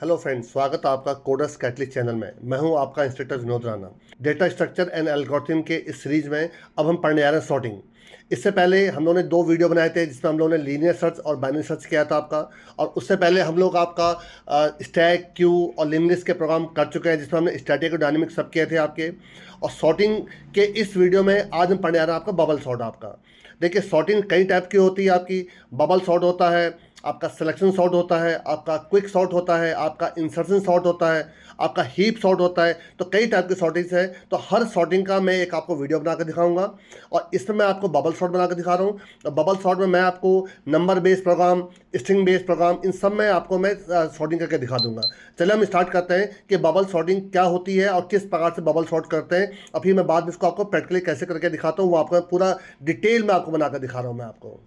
Hello friends, स्वागत है आपका कोडर्स कैटलिस्ट चैनल में। मैं हूं आपका instructor Vinod Rana. Data structure and algorithm के इस सीरीज में अब हम पढ़ने जा रहे हैं सॉर्टिंग। इससे पहले हम लोगों ने दो वीडियो बनाए थे जिसमें हम लोगों ने लीनियर सर्च और बाइनरी सर्च किया था आपका। और उससे पहले हम लोग आपका स्टैक, क्यू और लिनलिस्ट के प्रोग्राम कर चुके हैं जिसमें हमने स्टैटिक और डायनेमिक सब किए थे आपके। और सॉर्टिंग के इस वीडियो में आज हम पढ़ने जा रहे हैं आपका बबल सॉर्ट आपका। देखिए, सॉर्टिंग कई टाइप की होती है आपकी। बबल सॉर्ट होता है, आपका सिलेक्शन सॉर्ट होता है, आपका क्विक सॉर्ट होता है, आपका इंसर्शन सॉर्ट होता है, आपका हीप सॉर्ट होता है। तो कई टाइप की सॉर्टिंग्स है। तो हर सॉर्टिंग का मैं एक आपको वीडियो बना कर दिखाऊंगा। और इसमें मैं आपको बबल सॉर्ट बना कर दिखा रहा हूँ। तो बबल सॉर्ट में मैं आपको number based program, string based program, इन सब में आपको मैं सॉर्टिंग करके दिखा दूंगा। चलिए हम स्टार्ट करते हैं कि बबल सॉर्टिंग क्या होती है और किस प्रकार से बबल सॉर्ट करते हैं। और फिर मैं बाद में इसको आपको प्रैक्टिकली कैसे करके दिखाता हूँ, वो आपको पूरा डिटेल में आपको बनाकर दिखा रहा हूँ मैं आपको।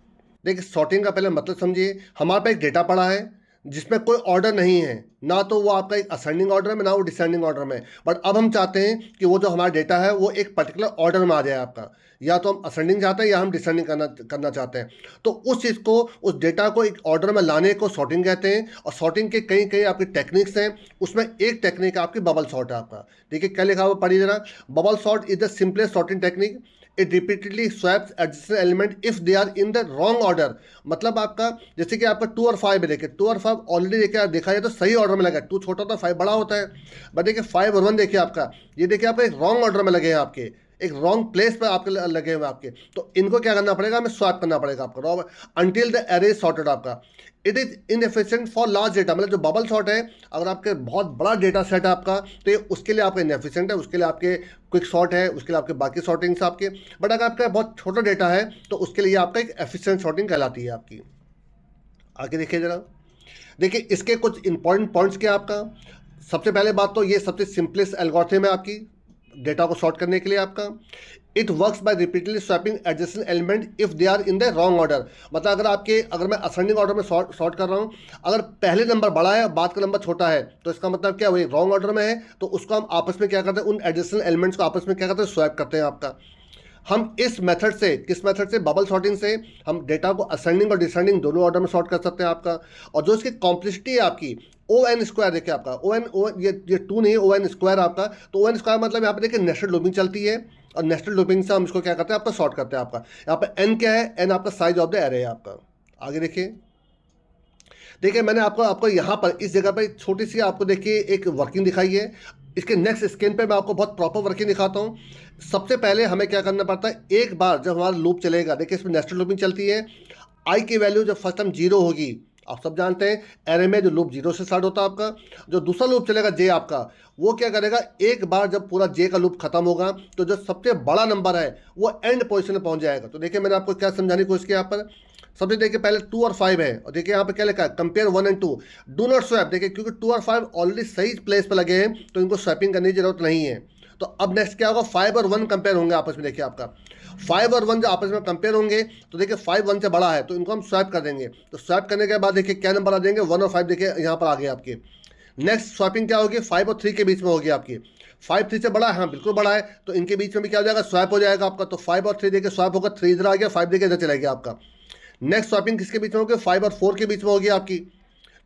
देखिए, सॉर्टिंग का पहले मतलब समझिए। हमारे पास एक डेटा पड़ा है जिसमें कोई ऑर्डर नहीं है, ना तो वो आपका एक असेंडिंग ऑर्डर में, ना वो डिसेंडिंग ऑर्डर में। बट अब हम चाहते हैं कि वो जो हमारा डेटा है वो एक पर्टिकुलर ऑर्डर में आ जाए आपका। या तो हम असेंडिंग चाहते हैं या हम डिसेंडिंग करना चाहते हैं। तो उस चीज़ को, उस डेटा को एक ऑर्डर में लाने को सॉर्टिंग कहते हैं। और सॉर्टिंग के कई कई आपकी टेक्निक्स हैं। उसमें एक टेक्निक आपकी बबल सॉर्ट है आपका। देखिए क्या लिखा हुआ, पढ़िए जरा। Bubble sort is the simplest sorting technique. It repeatedly swaps adjacent element if they are in the wrong order. मतलब आपका, जैसे कि आपका 2 और 5 है। देखिए 2 और 5 ऑलरेडी देखा जाए तो सही ऑर्डर में लगा है। 2 छोटा होता है, 5 बड़ा होता है। बट देखिए 5 और 1 देखिए आपका, ये देखिए आपका एक रॉन्ग ऑर्डर में लगे हैं आपके, एक रॉन्ग प्लेस पर आपके लगे हुए आपके। तो इनको क्या करना पड़ेगा, हमें स्वैप करना पड़ेगा आपका अंटिल द एरे सॉर्टेड आपका। It is inefficient for large data. मतलब जो बबल सॉर्ट है, अगर आपके बहुत बड़ा डेटा सेट है आपका, तो ये उसके लिए आपका इनएफिशिएंट है। उसके लिए आपके क्विक सॉर्ट है, उसके लिए आपके बाकी सॉर्टिंग्स आपके। बट अगर आपका बहुत छोटा डेटा है तो उसके लिए आपका एक एफिशिएंट सॉर्टिंग कहलाती है आपकी। आगे देखिए जरा। देखिए इसके कुछ इंपॉर्टेंट पॉइंट्स क्या आपका। सबसे पहले बात तो ये सबसे सिंपलेस्ट एल्गोरिथम है आपकी डेटा को सॉर्ट करने के लिए आपका। It works by repeatedly swapping adjacent element if they are in the wrong order. मतलब अगर मैं असेंडिंग ऑर्डर में सॉर्ट कर रहा हूँ, अगर पहले नंबर बड़ा है, बाद का नंबर छोटा है, तो इसका मतलब क्या, वही रॉन्ग ऑर्डर में है। तो उसको हम आपस में क्या करते हैं, उन एडजेसेंट एलिमेंट्स को आपस में क्या करते हैं, स्वैप करते हैं आपका। हम इस मेथड से, किस मेथड से, बबल सॉर्टिंग से, हम डेटा को असेंडिंग और डिसेंडिंग दोनों ऑर्डर में सॉर्ट कर सकते हैं आपका। और जो इसकी कॉम्प्लेक्सिटी है आपकी, ओ एन स्क्वायर, देखिए आपका ओ एन, ये 2 नहीं है, ओ एन स्क्वायर आपका। तो ओ एन स्क्वायर मतलब यहाँ पे देखिए नेस्टेड लूपिंग चलती है। और नेस्टेड लूपिंग से हम इसको क्या करते हैं, आपका सॉर्ट करते हैं आपका। यहाँ पे एन क्या है, एन आपका साइज ऑफ द एरे है आपका। आगे देखिए। देखिए मैंने आपको आपको यहाँ पर इस जगह पर छोटी सी आपको देखिए एक वर्किंग दिखाई है। इसके नेक्स्ट स्क्रीन पे मैं आपको बहुत प्रॉपर वर्किंग दिखाता हूँ। सबसे पहले हमें क्या करना पड़ता है, एक बार जब हमारा लूप चलेगा, देखिए इसमें नेस्टेड लूपिंग चलती है। आई की वैल्यू जब फर्स्ट टाइम 0 होगी, आप सब जानते हैं एरे में जो लूप 0 से स्टार्ट होता है आपका। जो दूसरा लूप चलेगा जे आपका, वो क्या करेगा, एक बार जब पूरा जे का लूप खत्म होगा तो जो सबसे बड़ा नंबर है वो एंड पोजिशन में पहुंच जाएगा। तो देखिए मैंने आपको क्या समझाने की कोशिश की यहाँ पर। सबसे देखिए पहले 2 और 5 है, और देखिए यहाँ पे क्या लिखा है, compare 1 and 2, do not swap. देखिए क्योंकि 2 और 5 ऑलरेडी सही प्लेस पे लगे हैं तो इनको स्वैपिंग करने की जरूरत नहीं है। तो अब नेक्स्ट क्या होगा, 5 और 1 कंपेयर होंगे आपस में। देखिए आपका 5 और 1 जो आपस में कंपेयर होंगे, तो देखिए 5 1 से बड़ा है तो इनको हम स्वैप कर देंगे। तो स्वैप करने के बाद देखिए क्या नंबर आ जाएंगे, 1 और 5 देखिए यहाँ पर आ गए आपके। नेक्स्ट स्वैपिंग क्या होगी, 5 और 3 के बीच में होगी आपकी। 5 3 से बड़ा है, हाँ बिल्कुल बड़ा है, तो इनके बीच में भी क्या हो जाएगा, स्वैप हो जाएगा आपका। तो 5 और 3 देखिए स्वैप होगा, 3 इधर आ गया, 5 देखिए इधर चला गया आपका। नेक्स्ट स्वैपिंग किसके बीच में होगी, 5 और 4 के बीच में होगी आपकी।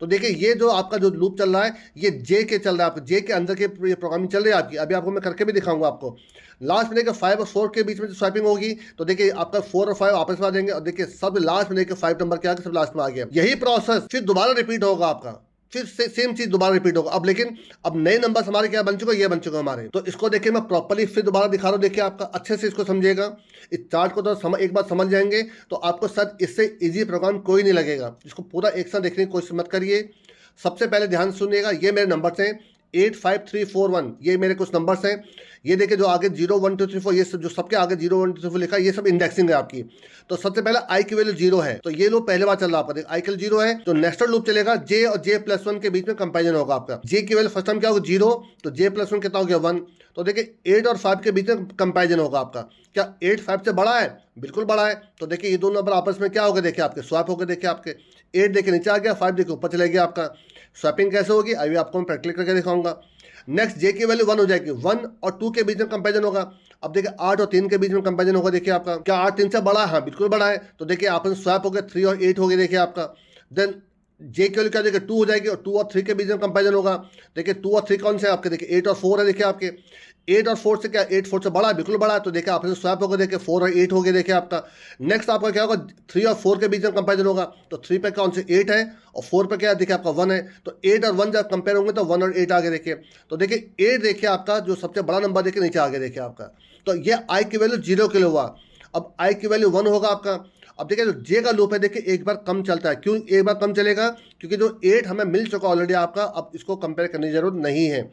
तो देखिए ये जो आपका जो लूप चल रहा है, ये जे के चल रहा है, आपको जे के अंदर के प्रोग्रामिंग चल रही है आपकी। अभी आपको मैं करके भी दिखाऊंगा आपको। लास्ट में देखिए 5 और 4 के बीच में जो स्वैपिंग होगी, तो देखिए आपका 4 और 5 आपस में आ जाएंगे। और देखिए सब लास्ट में देखिए 5 नंबर क्या आ गया, सब लास्ट में आ गया। यही प्रोसेस फिर दोबारा रिपीट होगा आपका, फिर से सेम चीज दोबारा रिपीट होगा। अब लेकिन अब नए नंबर हमारे क्या बन चुके हैं, ये बन चुके हैं हमारे। तो इसको देखिए मैं प्रॉपर्ली फिर दोबारा दिखा रहा हूँ। देखिए आपका अच्छे से इसको समझिएगा। इस चार्ट को तो एक बार समझ जाएंगे तो आपको शायद इससे इजी प्रोग्राम कोई नहीं लगेगा। इसको पूरा एक साथ देखने की कोशिश मत करिए। सबसे पहले ध्यान सुनिएगा, ये मेरे नंबर्स हैं 8 5 3 4 1, ये मेरे कुछ नंबर्स हैं। ये देखिए जो आगे 0 1 2 3 4, ये सब जो सबके आगे 0 1 2 3 4 लिखा है, ये सब इंडेक्सिंग है आपकी। तो सबसे पहले आई की वैल्यू 0 है, तो ये लूप पहले बार चल रहा है आपका। देखिए आई की वैल्यू 0 है, तो नेक्स्ट लूप चलेगा जे और जे प्लस 1 के बीच में कंपेरिजन होगा आपका। जे की वैल्यू फर्स्ट टाइम क्या होगा, 0, तो जे प्लस 1 कितना हो गया, 1। तो देखिए 8 और 5 के बीच में कंपेरिजन होगा आपका। क्या 8 5 से बड़ा है, बिल्कुल बड़ा है। तो देखिए ये दोनों नंबर आपस में क्या हो गए, देखिए आपके स्वैप हो गए। देखिए आपके 8 देखिए नीचे आ गया, 5 देखिए ऊपर चले गया आपका। स्वैपिंग कैसे होगी अभी आपको मैं प्रैक्टिकल करके दिखाऊंगा। नेक्स्ट जे की वैल्यू 1 हो जाएगी, 1 और 2 के बीच में कंपेरिजन होगा। अब देखिए 8 और 3 के बीच में कंपेरिजन होगा। देखिए आपका क्या 8 3 से बड़ा है, हाँ बिल्कुल बड़ा है। तो देखिए आपस में स्वैप हो गया, 3 और 8 हो गए देखिए आपका। देन जे की वैल्यू क्या देखिए 2 हो जाएगी और 2 और 3 के बीच में कंपेरिजन होगा। देखिए 2 और 3 कौन से हैं आपके, देखिए 8 और 4 है। देखिए आपके 8 और 4 से क्या, 8 4 से बड़ा है, बिल्कुल बड़ा है। तो देखिए आपसे स्वैप होगा, देखिए 4 और 8 हो गया। देखिए आपका नेक्स्ट आपका क्या होगा, 3 और 4 के बीच में कंपेरिजन होगा। तो 3 पे कौन से 8 है और 4 पे क्या है, देखिए आपका 1 है। तो 8 और 1 जब कंपेयर होंगे तो 1 और 8 आगे। देखिए तो देखिए 8 देखिए आपका जो सबसे बड़ा नंबर देखिए नीचे आगे। देखिए आपका तो ये आई की वैल्यू 0 के लिए हुआ। अब आई की वैल्यू 1 होगा आपका। अब देखिए जो जे का लूप है देखिए एक बार कम चलता है। क्यों एक बार कम चलेगा, क्योंकि जो 8 हमें मिल चुका ऑलरेडी आपका, अब इसको कंपेयर करने की जरूरत नहीं है।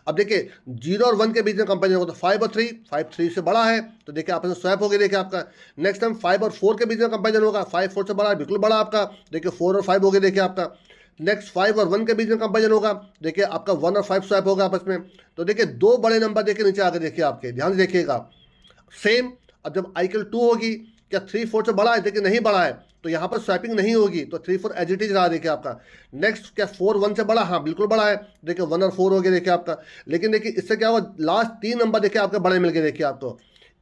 अब देखिए 0 और 1 के बीच में कंपेरिजन होगा तो 5 और 3, 5 3 से बड़ा है। तो देखिए आपने स्वैप हो गया। देखिए आपका नेक्स्ट टाइम 5 और 4 के बीच में कंपेरिजन होगा, 5 4 से बड़ा है, बिल्कुल बड़ा आपका। देखिए 4 और 5 हो गया। देखिए आपका नेक्स्ट 5 और 1 के बीच में कंपेरिजन होगा, देखिए आपका 1 और 5 स्वैप होगा आपस में। तो देखिए दो बड़े नंबर देखिए नीचे आगे। देखिए आपके ध्यान से देखिएगा सेम। अब जब आई इक्वल 2 होगी, क्या 3 4 से बड़ा है, देखिए नहीं बड़ा है, तो यहाँ पर स्वैपिंग नहीं होगी। तो 3 4 एज इट इज रहा। देखिए आपका नेक्स्ट क्या 4 1 से बड़ा, हाँ बिल्कुल बड़ा है। देखिए 1 और 4 हो गया। देखिए आपका लेकिन देखिए इससे क्या होगा, लास्ट 3 नंबर देखिए आपके बड़े मिल गए। देखिए आपको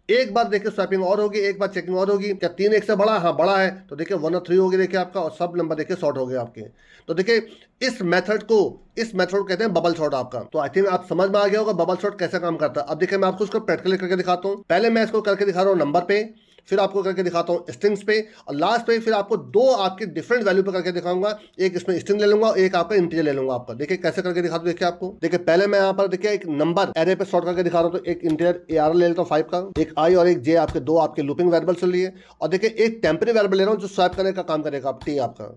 एक बार देखिए स्वैपिंग और होगी, एक बार चेकिंग और होगी। क्या 3 1 से बड़ा, हाँ बड़ा है। तो देखिए 1 और 3 हो गए। देखिए आपका और सब नंबर देखिए शॉर्ट हो गए आपके। तो देखिए इस मेथड को कहते हैं बबल शॉट आपका। तो आई थिंक आप समझ में आ गया होगा बबल शॉट कैसे काम करता है। अब देखिए मैं आपको इसको प्रैक्टिकली करके दिखाता हूँ। पहले मैं इसको करके दिखा रहा हूँ नंबर पे, फिर आपको करके दिखाता हूँ स्ट्रिंग्स पे, और लास्ट पे फिर आपको दो आपके डिफरेंट वैल्यू पे करके दिखाऊंगा। एक इसमें स्ट्रिंग ले लूंगा, एक आपका इंटीजर ले लूंगा आपका। देखिए कैसे करके दिखाता हूँ। देखिए आपको देखिए पहले मैं यहाँ पर देखिए एक नंबर एरे पे शॉर्ट करके दिखा रहा हूँ। तो एक इंटीजर AR ले लेता हूँ 5 का, एक आई और एक जे आपके दो आपके लूपिंग वेरिएबल्स ले लिए, और देखिए एक टेम्परेरी वेरिएबल ले रहा हूँ जो स्वैप करने का काम करेगा आप टी आपका।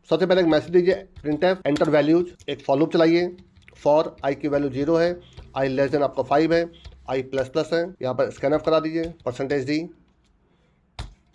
सबसे पहले एक मैसेज दीजिए प्रिंटफ एंटर वैल्यूज, एक फॉर लूप चलाइए। फॉर आई की वैल्यू 0 है, आई लेस देन आपका 5 है, आई प्लस प्लस है। यहाँ पर स्कैन ऑफ करा दीजिए %d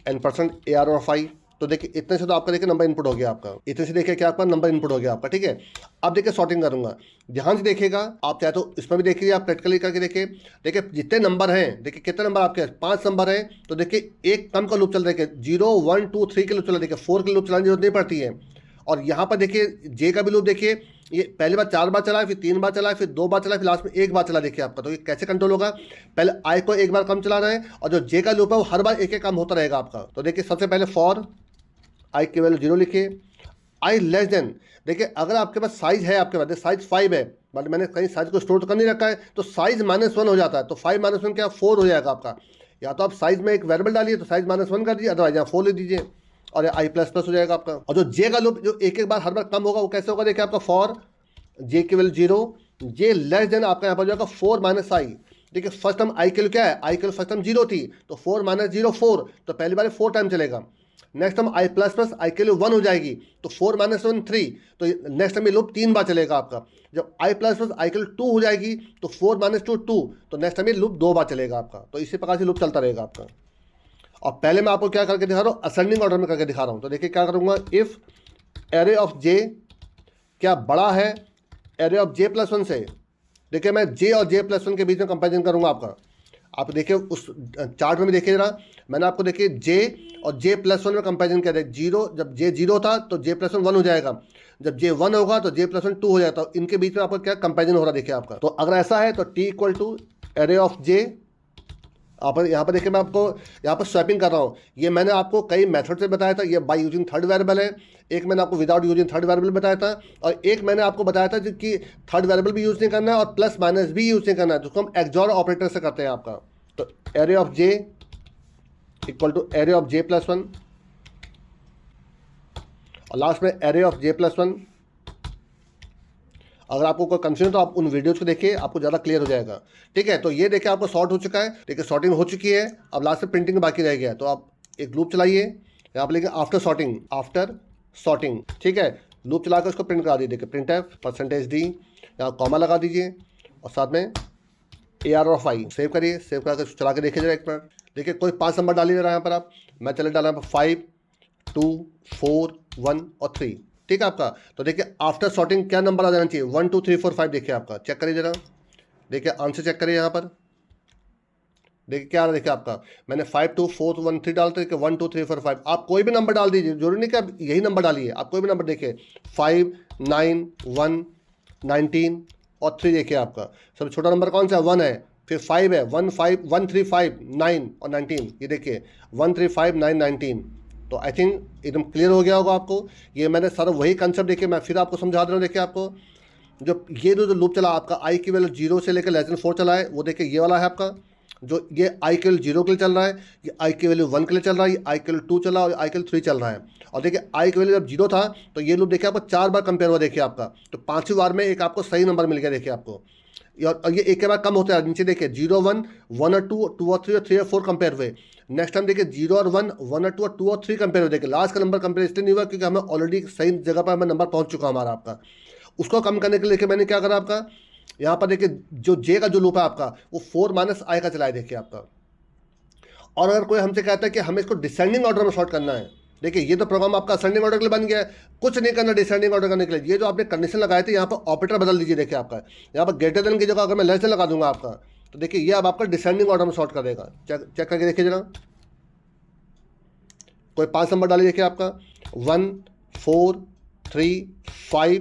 एन %AR और 5। तो देखिए इतने से तो आपका देखिए नंबर इनपुट हो गया आपका। इतने से देखिए क्या आपका नंबर इनपुट हो गया आपका। ठीक है, अब देखिए सॉर्टिंग करूंगा, ध्यान से देखिएगा। आप चाहे तो इसमें भी देखिए, आप प्रैक्टिकली करके देखिए। देखिए जितने नंबर हैं, देखिए कितने नंबर आपके 5 नंबर हैं। तो देखिए एक कम का लूप चल रहा है, 0 1 2 3 के लूप चल रहा है। देखिए 4 के लूप चलाने की जरूरत नहीं पड़ती है। और यहाँ पर देखिए जे का भी लूप देखिए, ये पहली बार 4 बार चला है, फिर 3 बार चला है, फिर 2 बार चला है, फिर लास्ट में 1 बार चला। देखिए आपका तो ये कैसे कंट्रोल होगा, पहले आई को एक बार कम चलाना है, और जो जे का लूप है वो हर बार एक एक कम होता रहेगा आपका। तो देखिए सबसे पहले फॉर आई की वैल्यू 0 लिखिए, आई लेस देन। देखिए अगर आपके पास साइज है, आपके पास साइज 5 है, मतलब मैंने कहीं साइज को स्टोर तो कर नहीं रखा है, तो साइज -1 हो जाता है। तो 5 -1 क्या 4 हो जाएगा आपका। या तो आप साइज में एक वेरिएबल डालिए तो साइज -1 कर दीजिए, अदरवाइज यहाँ 4 ले दीजिए और आई प्लस प्लस हो जाएगा आपका। और जो जे का लूप जो एक एक बार हर बार कम होगा वो कैसे होगा, देखिए आपका फॉर जे की वैल्यू 0, जे लेस देन आपका यहाँ पर जाएगा 4 - i। देखिए फर्स्ट टाइम आई के लिए क्या है, आई के लिए फर्स्ट टाइम 0 थी, तो 4 - 0 4, तो पहली बार 4 टाइम चलेगा। Next time I plus plus I के लिए 1 हो जाएगी, तो 4 - 1 3, तो नेक्स्ट टाइम ये लूप 3 बार चलेगा आपका। जब आई प्लस प्लस आई के लिए 2 हो जाएगी, तो 4 - 2 2, तो नेक्स्ट टाइम ये लूप 2 बार चलेगा आपका। तो इसी प्रकार से लूप चलता रहेगा आपका। और पहले मैं आपको क्या करके दिखा रहा हूँ, असेंडिंग ऑर्डर में करके दिखा रहा हूँ। तो देखिए क्या करूँगा, इफ़ एरे ऑफ जे क्या बड़ा है एरे ऑफ जे प्लस 1 से। देखिए मैं जे और जे प्लस 1 के बीच में कंपेरिजन करूँगा आपका। आप देखिए उस चार्ट में भी देखिए जरा, मैंने आपको देखिए जे और जे प्लस 1 में कंपेरिजन किया था। 0 जब जे 0 था तो जे प्लस 1 हो जाएगा, जब जे 1 होगा तो जे प्लस 1 2 हो जाएगा। तो इनके बीच में आपको क्या कंपेरिजन हो रहा है देखिए आपका। तो अगर ऐसा है तो T equal to array of J, आप यहाँ पर देखिए मैं आपको यहाँ पर स्वैपिंग कर रहा हूँ। ये मैंने आपको कई मेथड से बताया था, ये बाय यूजिंग थर्ड वेरिएबल है, एक मैंने आपको विदाउट यूजिंग थर्ड वेरिएबल बताया था, और एक मैंने आपको बताया था कि थर्ड वेरिएबल भी यूज़ नहीं करना है और प्लस माइनस भी यूज़ नहीं करना है, जिसको हम एक्सऑर ऑपरेटर से करते हैं आपका। तो array of J equal to array of J plus 1, और लास्ट में एरे ऑफ जे प्लस 1। अगर आपको कोई कंफ्यूजन तो आप उन वीडियोज़ को देखिए, आपको ज़्यादा क्लियर हो जाएगा। ठीक है, तो ये देखिए आपको सॉर्ट हो चुका है। देखिए सॉर्टिंग हो चुकी है, अब लास्ट में प्रिंटिंग बाकी रह गया। तो आप एक लूप चलाइए, यहाँ पर लिखिए आफ्टर सॉर्टिंग। ठीक है, लूप चला कर उसको प्रिंट करा दीजिए। देखिए प्रिंटफ %d, यहाँ कॉमा लगा दीजिए और साथ में AR और 5 सेव करिए। सेव करके चला के देखिए जरा एक बार। देखिए कोई 5 नंबर डालिए जरा यहाँ पर आप, मैं चले डाला 5 2 4 1 और 3। ठीक है आपका। तो देखिए आफ्टर सॉर्टिंग क्या नंबर आ जाना चाहिए, 1 2 3 4 5। देखिए आपका चेक करिए जरा, देखिए आंसर चेक करिए यहाँ पर। देखिए क्या आ रहा है, देखिए आपका मैंने 5 2 4 1 3 डालते देखिए 1 2 3 4 5। आप कोई भी नंबर डाल दीजिए, जरूरी नहीं कि आप यही नंबर डालिए, आप कोई भी नंबर देखिए 5 9 1 19 और 3। देखिए आपका सबसे छोटा नंबर कौन सा है, 1 है, फिर 5 है, 1 5 1 3 5 9 और 19। ये देखिए 1 3 5 9 19। तो आई थिंक एकदम क्लियर हो गया होगा आपको। ये मैंने सारा वही कंसेप्ट देखिए मैं फिर आपको समझा दे रहा हूँ। देखिए आपको जो ये जो लूप चला आपका आई की वैल्यू 0 से लेकर <4 चला है, वो देखिए ये वाला है आपका। जो ये आई के वैल्यू 0 के लिए चल रहा है, ये आई की वैल्यू 1 के लिए चल रहा है, ये आई के वैल्यू 2 चला और आई के वैल्यू 3 चल रहा है। और देखिए आई की वैल्यू जब 0 था तो ये लूप देखिए आपको 4 बार कंपेयर हुआ देखिए आपका, तो 5वीं बार में एक आपको सही नंबर मिल गया देखिए आपको। और ये एक के बाद कम होता है, नीचे देखिए 0 1 1 और 2 2 और 3 और 3 और 4 कंपेयर हुए। नेक्स्ट टाइम देखिए 0 और 1 1 और 2 और 2 और 3 कंपेयर हुए। देखिए लास्ट का नंबर कंपेयर इसलिए नहीं हुआ क्योंकि हमें ऑलरेडी सही जगह पर हमें नंबर पहुंच चुका हमारा आपका। उसको कम करने के लिए देखिए मैंने क्या करा आपका, यहाँ पर देखिए जो जे का जो लूप है आपका वो 4 माइनस आई का चला है देखिए आपका। और अगर कोई हमसे कहता है कि हमें इसको डिसेंडिंग ऑर्डर में शॉर्ट करना है, देखिए ये तो प्रोग्राम आपका असेंडिंग ऑर्डर के लिए बन गया है, कुछ नहीं करना डिसेंडिंग ऑर्डर करने के लिए। ये जो आपने कंडीशन लगाए थे यहाँ पर ऑपरेटर बदल दीजिए देखिए आपका। यहाँ पर ग्रेटर देन की जगह अगर मैं लेस देन लगा दूंगा आपका, तो देखिए ये अब आपका डिसेंडिंग ऑर्डर में शॉर्ट कर देगा। चेक करके देखिए जरा, कोई 5 नंबर डालिए देखिए आपका 1 4 3 5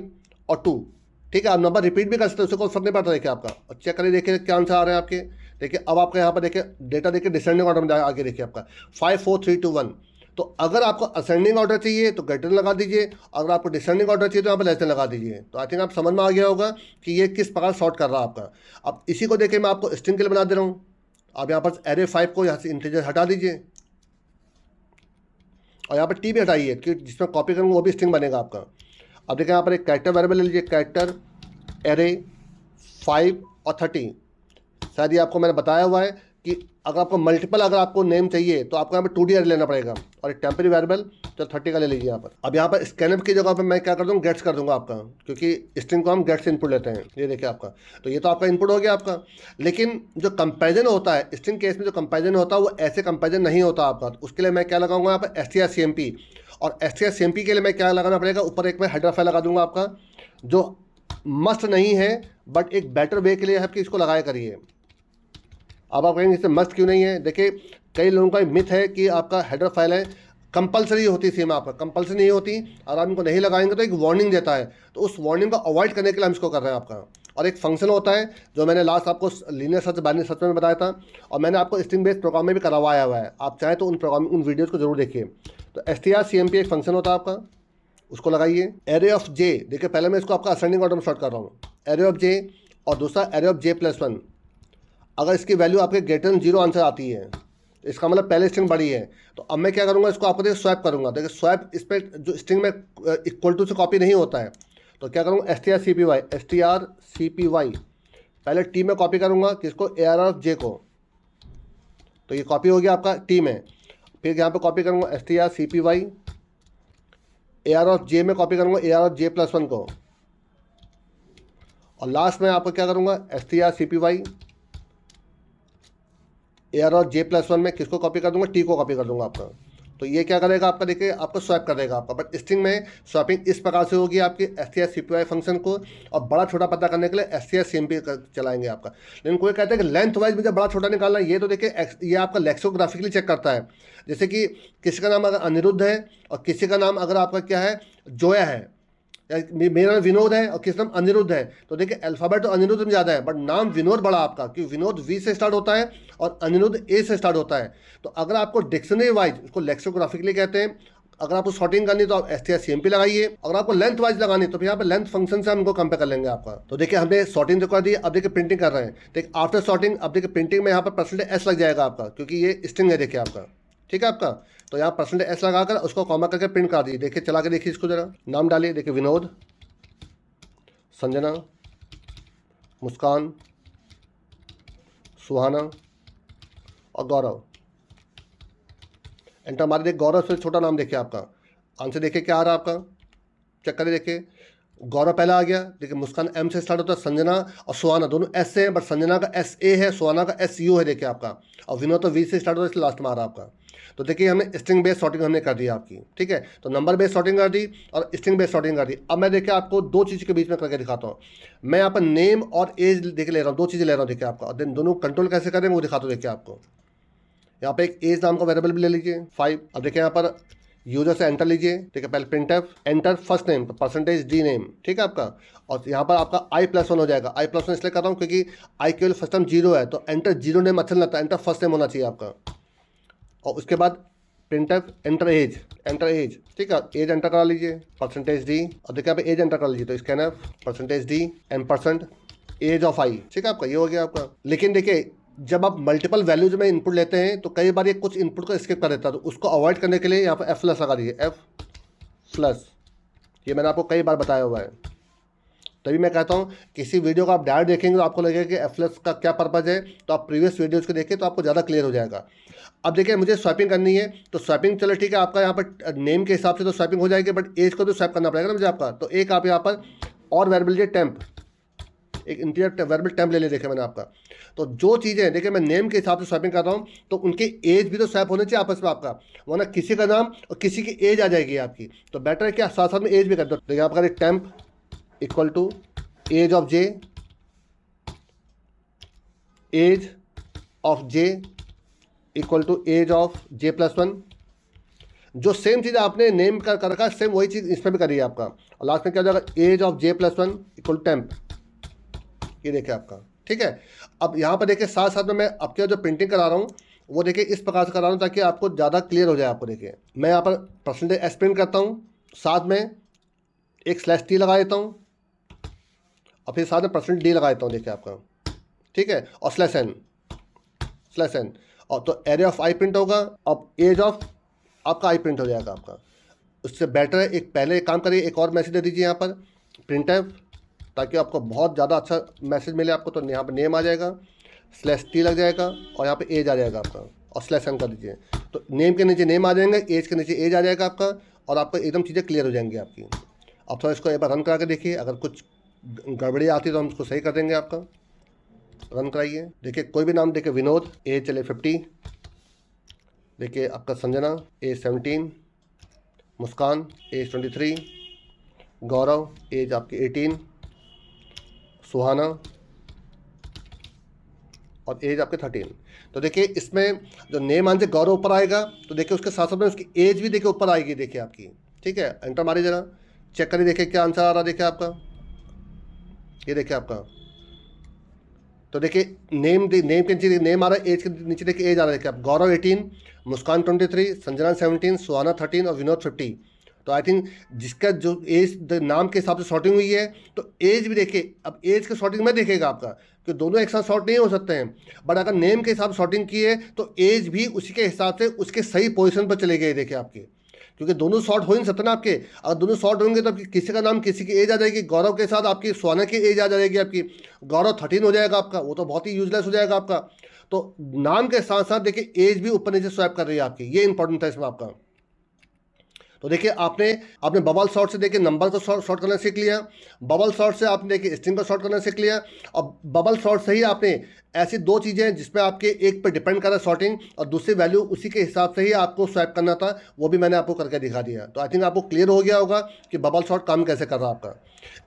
और 2, ठीक है। आप नंबर रिपीट भी कर सकते हैं, उससे कोई फर्क नहीं पड़ता देखिए आपका। और चेक करिए देखिए क्या आंसर आ रहे हैं आपके। देखिए अब आपका यहाँ पर देखिए डेटा देखिए डिसेंडिंग ऑर्डर में आगे देखिए आपका 5 4 3 2 1। तो अगर आपको असेंडिंग ऑर्डर चाहिए तो ग्रेटर लगा दीजिए, अगर आपको डिसेंडिंग ऑर्डर चाहिए तो यहाँ पर लेस देन लगा दीजिए। तो आई थिंक आप समझ में आ गया होगा कि ये किस प्रकार शॉर्ट कर रहा है आपका। अब इसी को देखिए मैं आपको स्ट्रिंग के लिए बना दे रहा हूँ। आप यहाँ पर एरे 5 को यहाँ से इंटीजर हटा दीजिए और यहाँ पर टी भी हटाइए कि जिसमें कॉपी करूँगा वो भी स्ट्रिंग बनेगा आपका। अब देखिए यहाँ पर एक कैरेक्टर वेरिएबल ले लीजिए, कैरेक्टर एरे 5 और 30। शायद ये आपको मैंने बताया हुआ है कि अगर आपको मल्टीपल अगर आपको नेम चाहिए तो आपको यहाँ पर 2D एरे लेना पड़ेगा। और एक टेम्परेरी वेरिएबल तो 30 का ले लीजिए यहाँ पर। अब यहाँ पर स्कैनअप की जगह पर मैं क्या कर दूँगा, गेट्स कर दूंगा आपका, क्योंकि स्ट्रिंग को हम गेट्स से इनपुट लेते हैं। ये देखिए आपका, तो ये तो आपका इनपुट हो गया आपका। लेकिन जो कंपेरिजन होता है स्ट्रिंग केस में, जो कंपेरिजन होता है वो ऐसे कंपेरिजन नहीं होता आपका। तो उसके लिए मैं क्या लगाऊंगा यहाँ पर strcmp। और strcmp के लिए मैं क्या लगाना पड़ेगा, ऊपर एक मैं हेडर फाइल लगा दूंगा आपका, जो मस्ट नहीं है बट एक बेटर वे के लिए है कि इसको लगाया करिए। अब आप कहेंगे इससे मस्ट क्यों नहीं है, देखिए कई लोगों का मिथ है कि आपका हेडर फाइल है कंपलसरी होती थी, आपका कंपलसरी नहीं होती। अगर आप इनको नहीं लगाएंगे तो एक वार्निंग देता है, तो उस वार्निंग को अवॉइड करने के लिए हम इसको कर रहे हैं आपका। और एक फंक्शन होता है जो मैंने लास्ट आपको लीनियर सर्च बाइनरी सर्च में बताया था, और मैंने आपको स्ट्रिंग बेस्ड प्रोग्राम में भी करवाया हुआ है। आप चाहें तो उन वीडियोज़ को जरूर देखिए। तो strcmp एक फंक्शन होता है आपका, उसको लगाइए। एरे ऑफ जे, देखिए पहले मैं इसको आपका असेंडिंग ऑर्डर में शॉर्ट कर रहा हूँ, एरे ऑफ जे, और दूसरा एरे ऑफ j+1। अगर इसकी वैल्यू आपके ग्रेटर देन 0 आंसर आती है तो इसका मतलब पहले स्ट्रिंग बड़ी है। तो अब मैं क्या करूँगा, इसको आपको देखिए स्वैप करूँगा। देखिए स्वैप इस पर जो स्ट्रिंग में इक्वल टू से कॉपी नहीं होता है, तो क्या करूँगा strcpy पहले टी में कॉपी करूँगा किसको, AR ऑफ जे को। तो ये कॉपी हो गया आपका टी में। फिर यहाँ पे कॉपी करूँगा strcpy, AR ऑफ जे में कॉपी करूँगा AR ऑफ j+1 को। और लास्ट में आपको क्या करूँगा strcpy AR और j+1 में किसको कॉपी कर दूंगा, टी को कॉपी कर दूंगा आपका। तो ये क्या करेगा आपका, देखिए आपको स्वैप कर देगा आपका। बट स्ट्रिंग में स्वैपिंग इस प्रकार से होगी आपकी strcpy फंक्शन को, और बड़ा छोटा पता करने के लिए strcmp चलाएंगे आपका। लेकिन कोई कहता है कि लेंथ वाइज मुझे बड़ा छोटा निकालना है, ये तो देखिए ये आपका लेक्सोग्राफिकली चेक करता है। जैसे कि किसी का नाम अगर अनिरुद्ध है और किसी का नाम अगर आपका क्या है, जोया है, मेरा नाम विनोद है और किस नाम अनिरुद्ध है, तो देखिए अल्फ़ाबेट तो अनिरुद्ध में ज़्यादा है बट नाम विनोद बड़ा आपका, क्योंकि विनोद वी से स्टार्ट होता है और अनिरुद्ध ए से स्टार्ट होता है। तो अगर आपको डिक्शनरी वाइज, उसको लेक्सोग्राफिकली कहते हैं, अगर आपको शॉर्टिंग करनी तो आप strcmp लगाइए। अगर आपको लेंथ वाइज लगानी तो फिर यहाँ पे लेंथ फंक्शन से हम इनको कंपेयर कर लेंगे आपका। तो देखिए हमने शॉर्टिंग तो कर दी, अब देखिए प्रिंटिंग कर रहे हैं। देखिए आफ्टर शॉर्टिंग अब देखिए प्रिंटिंग में यहाँ पर %s लग जाएगा आपका, क्योंकि ये स्ट्रिंग है देखिए आपका, ठीक है आपका। तो यहाँ %s लगाकर उसको कॉमा करके प्रिंट कर दीजिए। देखिए चला के देखिए इसको जरा, नाम डालिए, देखिए विनोद, संजना, मुस्कान, सुहाना और गौरव। एंटर मारिए। देखिए गौरव से छोटा नाम देखिए आपका, आंसर देखिए क्या आ रहा है आपका, चेक करिए। देखिए गौरव पहला आ गया, देखिए मुस्कान M से स्टार्ट होता है, संजना और सुहाना दोनों S से हैं, बट संजना का SA है, सुहाना का SU है देखिए आपका, और विनोद तो V से स्टार्ट होता है, इसलिए लास्ट में आ रहा है आपका। तो देखिए हमने स्ट्रिंग बेस्ड सॉर्टिंग हमने कर दी आपकी, ठीक है। तो नंबर बेस्ड सॉर्टिंग कर दी और स्ट्रिंग बेस्ड सॉर्टिंग कर दी। अब मैं देखिए आपको दो चीज़ के बीच में करके दिखाता हूँ। मैं यहाँ पर नेम और एज देख ले रहा हूँ, दो चीज़ें ले रहा हूँ देखिए आपका, और देन दोनों कंट्रोल कैसे करेंगे वो दिखाता हूँ। देखिए आपको यहाँ पे एक एज नाम का वेरिएबल भी ले लीजिए 5। अब देखिए यहाँ पर यूजर से एंटर लीजिए, ठीक है। पहले printf enter first name %d name, ठीक है आपका। और यहाँ पर आपका i+1 हो जाएगा। i+1 इसलिए कर रहा हूँ क्योंकि i केवल फर्स्ट नेम 0 है, तो एंटर 0 नेम अच्छा नहीं लगता, एंटर फर्स्ट नेम होना चाहिए आपका। और उसके बाद प्रिंटफ एंटर एज, ठीक है, एज एंटर करा लीजिए, परसेंटेज डी, और देखिए आप एज एंटर कर लीजिए, तो स्कैनफ परसेंटेज डी एम% एज ऑफ आई, ठीक है, आपका ये हो गया आपका। लेकिन देखिए जब आप मल्टीपल वैल्यूज में इनपुट लेते हैं तो कई बार ये कुछ इनपुट को स्किप कर देता है, तो उसको अवॉइड करने के लिए यहाँ पर F+ लगा दीजिए, F+, ये मैंने आपको कई बार बताया हुआ है। तभी मैं कहता हूँ किसी वीडियो को आप डायरेक्ट देखेंगे तो आपको लगेगा कि F+ का क्या पर्पज़ है, तो आप प्रीवियस वीडियोज़ को देखिए तो आपको ज़्यादा क्लियर हो जाएगा। अब देखिए मुझे स्वैपिंग करनी है, तो स्वैपिंग चलो ठीक है, आपका यहाँ पर नेम के हिसाब से तो स्वैपिंग हो जाएगी, बट एज को तो स्वैप करना पड़ेगा ना मुझे आपका। तो एक आप यहाँ पर और वेरिएबल लीजिए टेम्प, एक इंटीजर वेरिएबल टेम्प ले देखिए मैंने आपका। तो जो चीज़ें देखिए मैं नेम के हिसाब से स्वैपिंग कर रहा हूँ, तो उनके एज भी तो स्वैप होने चाहिए आपस में आपका, वरना किसी का नाम और किसी की एज आ जाएगी आपकी। तो बेटर है क्या साथ साथ में एज भी कर दो। देखिए आपका एक temp equal to edge of J, edge of J equal to edge of J+1। जो सेम चीज़ आपने नेम का कर रखा सेम वही चीज़ इसमें भी करिए आपका, और लास्ट में क्या हो जाएगा as of J+1 equal temp, ये देखिए आपका, ठीक है। अब यहाँ पर देखिए साथ साथ में मैं आपके जो प्रिंटिंग करा रहा हूँ वो देखिए इस प्रकार से करा रहा हूँ ताकि आपको ज़्यादा क्लियर हो जाए। आपको देखिए मैं यहाँ पर परसेंटेज एस प्रिंट करता हूँ, साथ में एक /t लगा देता हूँ, और फिर साथ में %d लगा देता हूँ, देखिए आपका, ठीक है, और /n, और तो एरे ऑफ आई प्रिंट होगा, अब एज ऑफ आपका आई प्रिंट हो जाएगा आपका। उससे बेटर है एक पहले एक काम करिए, एक और मैसेज दे दीजिए यहाँ पर प्रिंटफ, ताकि आपको बहुत ज़्यादा अच्छा मैसेज मिले आपको। तो यहाँ पर नेम आ जाएगा, /t लग जाएगा, और यहाँ पे एज आ जाएगा आपका, और /n कर दीजिए। तो नेम के नीचे नेम आ जाएंगे, एज के नीचे एज आ जाएगा आपका, और आपको एकदम चीज़ें क्लियर हो जाएंगी आपकी। अब थोड़ा इसको एक बार रन करा के देखिए, अगर कुछ गड़बड़ी आती है तो हम उसको सही कर देंगे आपका। रन कराइए, देखिए कोई भी नाम, देखिए विनोद, एज चले 50, देखिए आपका संजना एज 17, मुस्कान एज 23, गौरव एज आपकी 18, सुहाना और एज आपके 13। तो देखिए इसमें जो नेम आंसर गौरव ऊपर आएगा, तो देखिए उसके साथ साथ में उसकी एज भी देखिए ऊपर आएगी, देखिए आपकी, ठीक है। एंटर मारिए जरा, चेक करिए देखिए क्या आंसर आ रहा है, देखिए आपका, ये देखिए आपका। तो देखिए नेम के नीचे नेम आ रहा है, एज के नीचे देखिए एज आ रहा है, देखिए आप, गौरव 18, मुस्कान 23, संजना 17, सुहाना 13 और विनोद 50। तो आई थिंक जिसका जो एज नाम के हिसाब से शॉर्टिंग हुई है, तो एज भी देखिए, अब एज के शॉर्टिंग में देखेगा आपका कि दोनों एक साथ शॉर्ट नहीं हो सकते हैं, बट अगर नेम के हिसाब से शॉर्टिंग की है तो एज भी उसी के हिसाब से उसके सही पोजीशन पर चले गए, देखिए आपके, क्योंकि दोनों शॉर्ट हो ही नहीं सकते ना आपके। अगर दोनों शॉर्ट होंगे तो किसी का नाम किसी की एज आ जाएगी, गौरव के साथ आपकी सुहाना की एज आ जाएगी आपकी, गौरव 13 हो जाएगा आपका, वो तो बहुत ही यूजलेस हो जाएगा आपका। तो नाम के साथ साथ देखिए एज भी ऊपर नीचे स्वैप कर रही है आपकी, ये इंपॉर्टेंट है इसमें आपका। तो देखिए आपने बबल शॉर्ट से देखिए नंबर को शॉर्ट करना सीख लिया, बबल शॉर्ट से आपने देखिए स्ट्रिंग को शॉर्ट करना सीख लिया, और बबल शॉर्ट से ही आपने ऐसी दो चीज़ें हैं जिसमें आपके एक पे डिपेंड कर रहा है शॉर्टिंग, और दूसरी वैल्यू उसी के हिसाब से ही आपको स्वैप करना था, वो भी मैंने आपको करके दिखा दिया। तो आई थिंक आपको क्लियर हो गया होगा कि बबल शॉर्ट काम कैसे कर रहा है आपका।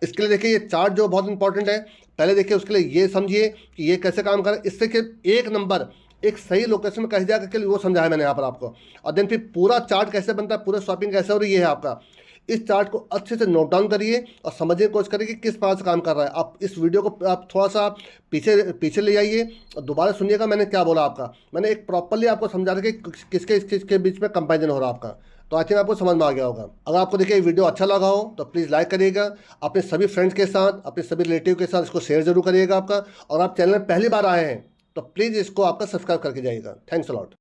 इसके लिए देखिए ये चार्ट जो बहुत इंपॉर्टेंट है, पहले देखिए उसके लिए ये समझिए कि ये कैसे काम कर रहा है, इससे कि एक नंबर एक सही लोकेशन में कैसे जाकर के लिए वो समझाया मैंने यहाँ पर आपको। और देन फिर पूरा चार्ट कैसे बनता है, पूरा स्वैपिंग कैसे हो रही है आपका, इस चार्ट को अच्छे से नोट डाउन करिए और समझने की कोशिश करिए कि किस प्रकार से काम कर रहा है। आप इस वीडियो को आप थोड़ा सा पीछे ले आइए और दोबारा सुनिएगा मैंने क्या बोला आपका। मैंने एक प्रॉपरली आपको समझा रहा कि किसके बीच में कंपैरिजन हो रहा है आपका। तो आई थिंक आपको समझ में आ गया होगा। अगर आपको देखिए वीडियो अच्छा लगा हो तो प्लीज़ लाइक करिएगा, अपने सभी फ्रेंड्स के साथ, अपने सभी रिलेटिव के साथ इसको शेयर जरूर करिएगा आपका। और आप चैनल में पहली बार आए हैं तो प्लीज़ इसको आपका सब्सक्राइब करके जाइएगा। Thanks a lot.